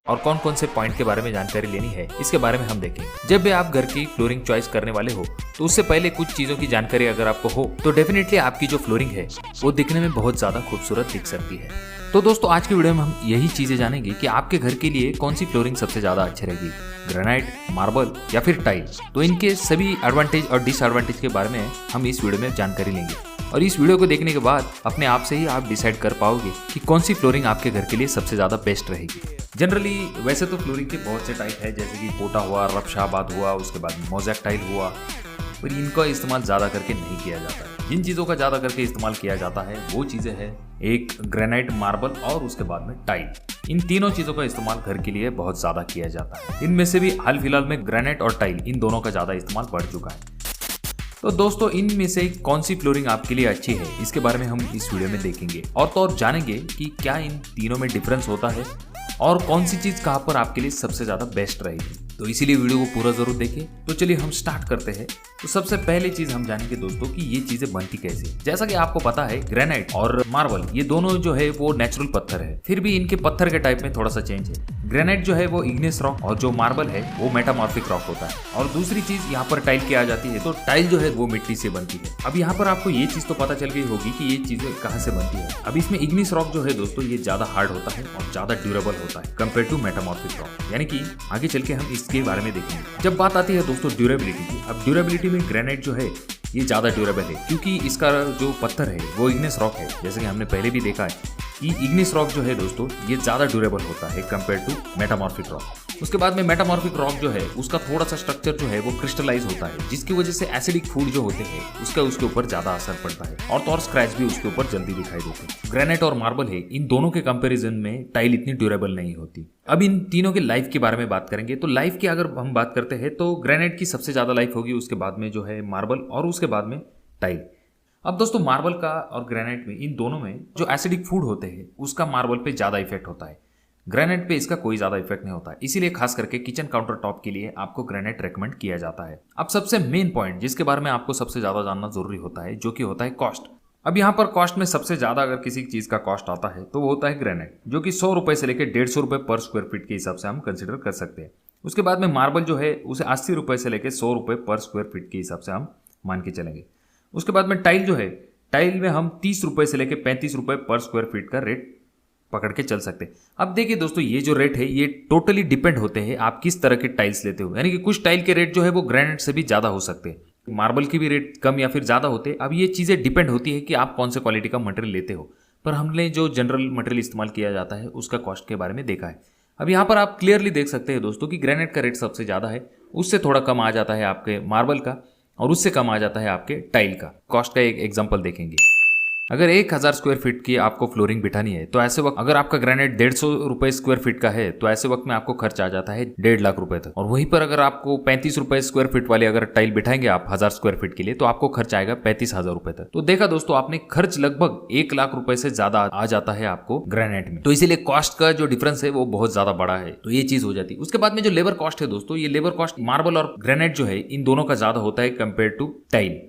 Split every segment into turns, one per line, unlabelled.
और कौन कौन से पॉइंट के बारे में जानकारी लेनी है इसके बारे में हम देखेंगे। जब भी आप घर की फ्लोरिंग चॉइस करने वाले हो तो उससे पहले कुछ चीजों की जानकारी अगर आपको हो तो डेफिनेटली आपकी जो फ्लोरिंग है वो दिखने में बहुत ज्यादा खूबसूरत दिख सकती है। तो दोस्तों आज की वीडियो में हम यही चीजें जानेंगे कि आपके घर के लिए कौन सी फ्लोरिंग सबसे ज्यादा अच्छी रहेगी, ग्रेनाइट, मार्बल या फिर टाइल। तो इनके सभी एडवांटेज और डिसएडवांटेज के बारे में हम इस वीडियो में जानकारी लेंगे और इस वीडियो को देखने के बाद अपने आप से ही आप डिसाइड कर पाओगे कि कौन सी फ्लोरिंग आपके घर के लिए सबसे ज्यादा बेस्ट रहेगी। जनरली वैसे तो फ्लोरिंग के बहुत से टाइप है, जैसे कि पोटा हुआ, रफशाबाद हुआ, उसके बाद मोज़ेक टाइल हुआ, पर इनका इस्तेमाल ज़्यादा करके नहीं किया जाता है। जिन चीज़ों का ज़्यादा करके इस्तेमाल किया जाता है वो चीज़ें हैं एक ग्रेनाइट, मार्बल और उसके बाद में टाइल। इन तीनों चीज़ों का इस्तेमाल घर के लिए बहुत ज़्यादा किया जाता है। इनमें से भी हाल फिलहाल में ग्रेनाइट और टाइल इन दोनों का ज़्यादा इस्तेमाल बढ़ चुका है। तो दोस्तों इनमें से कौन सी फ्लोरिंग आपके लिए अच्छी है इसके बारे में हम इस वीडियो में देखेंगे और तो और जानेंगे कि क्या इन तीनों में डिफरेंस होता है और कौन सी चीज कहां पर आपके लिए सबसे ज्यादा बेस्ट रहेगी। तो इसीलिए वीडियो को पूरा जरूर देखें। तो चलिए हम स्टार्ट करते हैं। तो सबसे पहले चीज हम जानेंगे दोस्तों कि ये चीजें बनती कैसे। जैसा कि आपको पता है ग्रेनाइट और मार्बल ये दोनों जो है वो नेचुरल पत्थर है, फिर भी इनके पत्थर के टाइप में थोड़ा सा चेंज है। ग्रेनाइट जो है वो इग्नेस रॉक और जो मार्बल है वो मेटामॉर्फिक रॉक होता है। और दूसरी चीज यहाँ पर टाइल की आ जाती है, तो टाइल जो है वो मिट्टी से बनती है। अब यहाँ पर आपको ये चीज तो पता चल गई होगी कि ये चीजें कहाँ से बनती है। अब इसमें इग्नेस रॉक जो है दोस्तों ये ज्यादा हार्ड होता है और ज्यादा ड्यूरेबल होता है कंपेयर टू मेटामॉर्फिक रॉक, यानी कि आगे चल के हम इसके बारे में देखेंगे। जब बात आती है दोस्तों ड्यूरेबिलिटी की, अब ड्यूरेबिलिटी में ग्रेनाइट जो है ये ज्यादा ड्यूरेबल है क्योंकि इसका जो पत्थर है वो इग्नेस रॉक है। जैसे कि हमने पहले भी देखा है कि इग्नेस रॉक जो है दोस्तों ये ज्यादा ड्यूरेबल होता है कंपेयर टू मेटामॉर्फिक रॉक। उसके बाद में मेटामॉर्फिक रॉक जो है उसका थोड़ा सा स्ट्रक्चर जो है वो क्रिस्टलाइज होता है, जिसकी वजह से एसिडिक फूड जो होते हैं उसका उसके ऊपर ज्यादा असर पड़ता है और तो और स्क्रैच भी उसके ऊपर जल्दी दिखाई देते हैं। ग्रेनाइट और मार्बल है, इन दोनों के कंपैरिजन में टाइल इतनी ड्यूरेबल नहीं होती। अब इन तीनों के लाइफ के बारे में बात करेंगे। तो लाइफ की अगर हम बात करते हैं तो ग्रेनाइट की सबसे ज्यादा लाइफ होगी, उसके बाद में जो है मार्बल और उसके बाद में टाइल। अब दोस्तों मार्बल का और ग्रेनाइट में इन दोनों में जो एसिडिक फूड होते हैं उसका मार्बल पे ज्यादा इफेक्ट होता है, ग्रेनाइट पे इसका कोई ज्यादा इफेक्ट नहीं होता है। इसीलिए खास करके किचन काउंटर टॉप के लिए आपको ग्रेनाइट रेकमेंड किया जाता है। अब सबसे मेन पॉइंट जिसके बारे में आपको सबसे ज्यादा जानना जरूरी होता है जो कि होता है कॉस्ट। अब यहाँ पर कॉस्ट में सबसे ज्यादा अगर किसी चीज का कॉस्ट आता है तो वो होता है ग्रेनाइट, जो कि 100 रुपए से लेकर 150 रुपए पर स्क्वायर फीट के हिसाब से हम कंसिडर कर सकते हैं। उसके बाद में मार्बल जो है उसे 80 रुपए से लेकर 100 रुपए पर स्क्वायर फीट के हिसाब से हम मान के चलेंगे। उसके बाद में टाइल जो है, टाइल में हम 30 रुपए से लेकर 35 रुपए पर स्क्वायर फीट का रेट पकड़ के चल सकते हैं। अब देखिए दोस्तों ये जो रेट है ये टोटली डिपेंड होते हैं आप किस तरह के टाइल्स लेते हो, यानी कि कुछ टाइल के रेट जो है वो ग्रेनाइट से भी ज्यादा हो सकते हैं, मार्बल की भी रेट कम या फिर ज्यादा होते हैं। अब ये चीजें डिपेंड होती है कि आप कौन से क्वालिटी का मटेरियल लेते हो, पर हमने जो जनरल मटेरियल इस्तेमाल किया जाता है उसका कॉस्ट के बारे में देखा है। अब यहाँ पर आप क्लियरली देख सकते हैं दोस्तों कि ग्रेनाइट का रेट सबसे ज्यादा है, उससे थोड़ा कम आ जाता है आपके मार्बल का और उससे कम आ जाता है आपके टाइल का। कॉस्ट का एक एग्जांपल देखेंगे। अगर 1000 स्क्वायर फीट की आपको फ्लोरिंग बिठानी है तो ऐसे वक्त अगर आपका ग्रेनाइट 150 रुपए स्क्वायर फीट का है तो ऐसे वक्त में आपको खर्च आ जाता है 1.5 लाख रुपए तक। और वहीं पर अगर आपको 35 रुपए स्क्वायर फीट वाली अगर टाइल बिठाएंगे आप 1000 स्क्वायर फीट के लिए तो आपको खर्च आएगा 35,000 रुपए तक। तो देखा दोस्तों आपने खर्च लगभग 1 लाख रुपए से ज्यादा आ जाता है आपको ग्रेनाइट में। तो इसीलिए कॉस्ट का जो डिफरेंस है वो बहुत ज्यादा बड़ा है, तो ये चीज हो जाती है। उसके बाद में जो लेबर कॉस्ट है दोस्तों, ये लेबर कॉस्ट मार्बल और ग्रेनाइट जो है इन दोनों का ज्यादा होता है कंपेयर टू टाइल।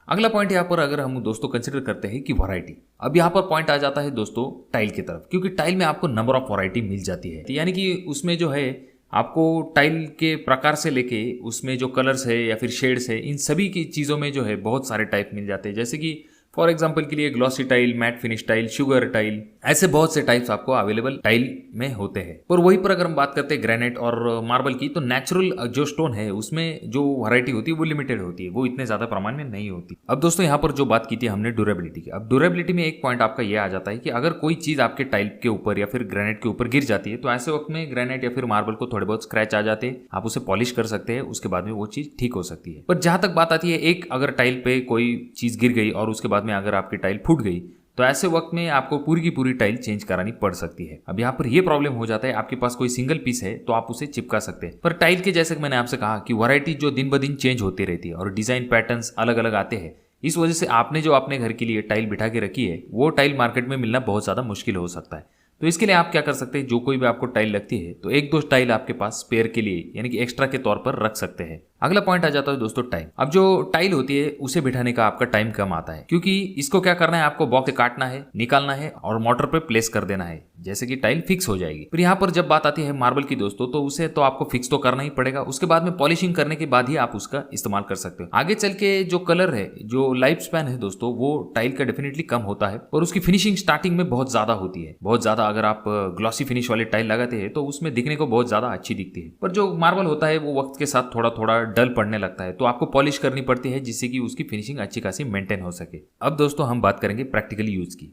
अगला पॉइंट यहाँ पर अगर हम दोस्तों कंसिडर करते हैं कि वैरायटी। अब यहाँ पर पॉइंट आ जाता है दोस्तों टाइल की तरफ, क्योंकि टाइल में आपको नंबर ऑफ वैरायटी मिल जाती है, यानी कि उसमें जो है आपको टाइल के प्रकार से लेके उसमें जो कलर्स है या फिर शेड्स है इन सभी की चीज़ों में जो है बहुत सारे टाइप मिल जाते हैं। जैसे कि फॉर एग्जाम्पल के लिए glossy tile, matte finish tile, sugar tile, ऐसे बहुत से टाइप्स आपको अवेलेबल टाइल में होते हैं। पर वहीं पर अगर हम बात करते हैं ग्रेनाइट और मार्बल की, तो नेचुरल जो स्टोन है उसमें जो वैरायटी होती है वो लिमिटेड होती है, वो इतने ज्यादा प्रमाण में नहीं होती। अब दोस्तों यहाँ पर जो बात की थी हमने ड्यूरेबिलिटी की, अब ड्यूरेबिलिटी में एक पॉइंट आपका ये आ जाता है कि अगर कोई चीज आपके टाइल के ऊपर या फिर ग्रेनाइट के ऊपर गिर जाती है तो ऐसे वक्त में ग्रेनाइट या फिर मार्बल को थोड़े बहुत स्क्रैच आ जाते हैं, आप उसे पॉलिश कर सकते हैं, उसके बाद में वो चीज ठीक हो सकती है। पर जहां तक बात आती है एक अगर टाइल पे कोई चीज गिर गई और उसके बाद में अगर आपकी टाइल फूट गई तो ऐसे वक्त में आपको पूरी की पूरी टाइल चेंज करानी पड़ सकती है। अब यहाँ पर ये प्रॉब्लम हो जाता है, आपके पास कोई सिंगल पीस है तो आप उसे चिपका सकते हैं, पर टाइल के जैसे मैंने आपसे कहा कि वैरायटी जो दिन ब दिन चेंज होती रहती है और डिजाइन पैटर्न्स अलग अलग आते हैं, इस वजह से आपने जो अपने घर के लिए टाइल बिठा के रखी है वो टाइल मार्केट में मिलना बहुत ज्यादा मुश्किल हो सकता है। तो इसके लिए आप क्या कर सकते हैं, जो कोई भी आपको टाइल लगती है तो 1-2 टाइल आपके पास स्पेयर के लिए यानी कि एक्स्ट्रा के तौर पर रख सकते हैं। अगला पॉइंट आ जाता है दोस्तों टाइम। अब जो टाइल होती है उसे बिठाने का आपका टाइम कम आता है, क्योंकि इसको क्या करना है, आपको बॉक्स से काटना है, निकालना है और मोटर पे प्लेस कर देना है, जैसे कि टाइल फिक्स हो जाएगी। फिर यहाँ पर जब बात आती है मार्बल की दोस्तों, तो उसे तो आपको फिक्स तो करना ही पड़ेगा, उसके बाद में पॉलिशिंग करने के बाद ही आप उसका इस्तेमाल कर सकते हो। आगे चल के जो कलर है, जो लाइफ स्पैन है दोस्तों, वो टाइल का डेफिनेटली कम होता है और उसकी फिनिशिंग स्टार्टिंग में बहुत ज्यादा होती है, बहुत ज्यादा। अगर आप ग्लॉसी फिनिश वाले टाइल लगाते हैं तो उसमें दिखने को बहुत ज्यादा अच्छी दिखती है, पर जो मार्बल होता है वो वक्त के साथ थोड़ा थोड़ा डल पड़ने लगता है, तो आपको पॉलिश करनी पड़ती है जिससे कि उसकी फिनिशिंग अच्छी खासी मेंटेन हो सके। अब दोस्तों हम बात करेंगे प्रैक्टिकली यूज की।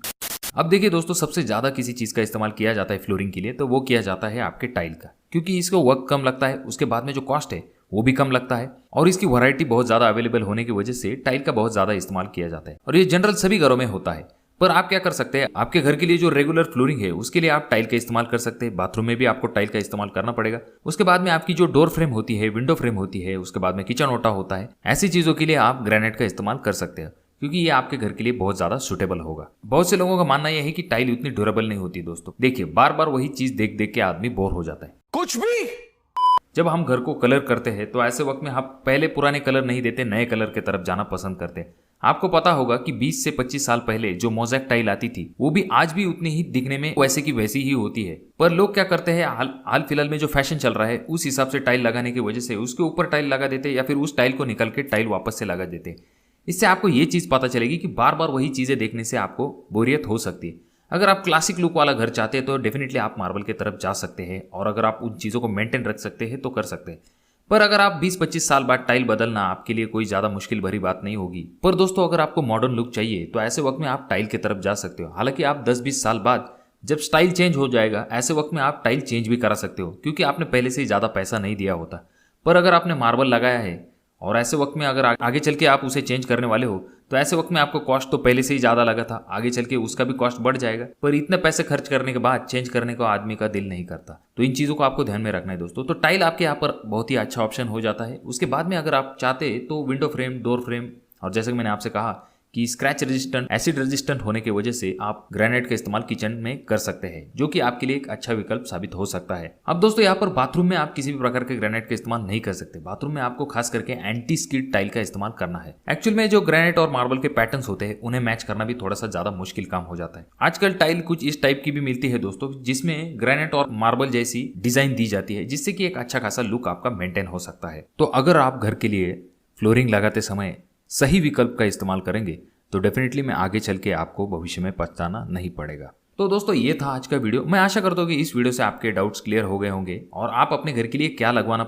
अब देखिए दोस्तों, सबसे ज्यादा किसी चीज का इस्तेमाल किया जाता है फ्लोरिंग के लिए, तो वो किया जाता है आपके टाइल का, क्योंकि इसको वर्क कम लगता है, उसके बाद में जो कॉस्ट है वो भी कम लगता है और इसकी वैरायटी बहुत ज्यादा अवेलेबल होने की वजह से टाइल का बहुत ज्यादा इस्तेमाल किया जाता है और ये जनरल सभी घरों में होता है। पर आप क्या कर सकते हैं, आपके घर के लिए जो रेगुलर फ्लोरिंग है उसके लिए आप टाइल का इस्तेमाल कर सकते हैं। बाथरूम में भी आपको टाइल का इस्तेमाल करना पड़ेगा। उसके बाद में आपकी जो डोर फ्रेम होती है, विंडो फ्रेम होती है, उसके बाद में किचन ओटा होता है, ऐसी चीजों के लिए आप ग्रेनाइट का इस्तेमाल कर सकते हैं, क्योंकि ये आपके घर के लिए बहुत ज्यादा सुटेबल होगा। बहुत से लोगों का मानना यह है कि टाइल उतनी ड्यूरेबल नहीं होती दोस्तों। देखिए, बार बार वही चीज देख देख के आदमी बोर हो जाता है।
कुछ भी
जब हम घर को कलर करते हैं तो ऐसे वक्त में हम पहले पुराने कलर नहीं देते, नए कलर की तरफ जाना पसंद करते हैं। आपको पता होगा कि 20 से 25 साल पहले जो मोज़ेक टाइल आती थी वो भी आज भी उतनी ही दिखने में वैसे की वैसी ही होती है, पर लोग क्या करते हैं, हाल फिलहाल में जो फैशन चल रहा है उस हिसाब से टाइल लगाने की वजह से उसके ऊपर टाइल लगा देते या फिर उस टाइल को निकल के टाइल वापस से लगा देते। इससे आपको ये चीज पता चलेगी कि बार बार वही चीजें देखने से आपको बोरियत हो सकती है। अगर आप क्लासिक लुक वाला घर चाहते हैं तो डेफिनेटली आप मार्बल की तरफ जा सकते हैं, और अगर आप उन चीज़ों को मेंटेन रख सकते हैं तो कर सकते हैं। पर अगर आप 20-25 साल बाद टाइल बदलना आपके लिए कोई ज़्यादा मुश्किल भरी बात नहीं होगी। पर दोस्तों, अगर आपको मॉडर्न लुक चाहिए तो ऐसे वक्त में आप टाइल की तरफ जा सकते हो। हालांकि आप 10-20 साल बाद जब स्टाइल चेंज हो जाएगा, ऐसे वक्त में आप टाइल चेंज भी करा सकते हो, क्योंकि आपने पहले से ही ज़्यादा पैसा नहीं दिया होता। पर अगर आपने मार्बल लगाया है और ऐसे वक्त में अगर आगे चल के आप उसे चेंज करने वाले हो, तो ऐसे वक्त में आपको कॉस्ट तो पहले से ही ज़्यादा लगा था, आगे चल के उसका भी कॉस्ट बढ़ जाएगा। पर इतने पैसे खर्च करने के बाद चेंज करने को आदमी का दिल नहीं करता। तो इन चीज़ों को आपको ध्यान में रखना है दोस्तों। तो टाइल आपके यहाँ पर बहुत ही अच्छा ऑप्शन हो जाता है। उसके बाद में अगर आप चाहते तो विंडो फ्रेम, डोर फ्रेम, और जैसे कि मैंने आपसे कहा कि स्क्रैच रेजिस्टेंट, एसिड रेजिस्टेंट होने की वजह से आप ग्रेनाइट का इस्तेमाल किचन में कर सकते हैं, जो कि आपके लिए एक अच्छा विकल्प साबित हो सकता है। अब दोस्तों, यहाँ पर बाथरूम में आप किसी भी प्रकार के ग्रेनाइट का इस्तेमाल नहीं कर सकते। बाथरूम में आपको खास करके एंटी स्किड टाइल का इस्तेमाल करना है। एक्चुअल में जो ग्रेनाइट और मार्बल के पैटर्न्स होते हैं उन्हें मैच करना भी थोड़ा सा ज्यादा मुश्किल काम हो जाता है। आजकल टाइल कुछ इस टाइप की भी मिलती है दोस्तों, जिसमें ग्रेनाइट और मार्बल जैसी डिजाइन दी जाती है, जिससे कि एक अच्छा खासा लुक आपका मेंटेन हो सकता है। तो अगर आप घर के लिए फ्लोरिंग लगाते समय सही विकल्प का इस्तेमाल करेंगे तो डेफिनेटली में आगे चल के आपको भविष्य में पछताना नहीं पड़ेगा। तो दोस्तों, ये था आज का वीडियो। मैं आशा करता हूँ कि इस वीडियो से आपके डाउट्स क्लियर हो गए होंगे और आप अपने घर के लिए क्या लगवाना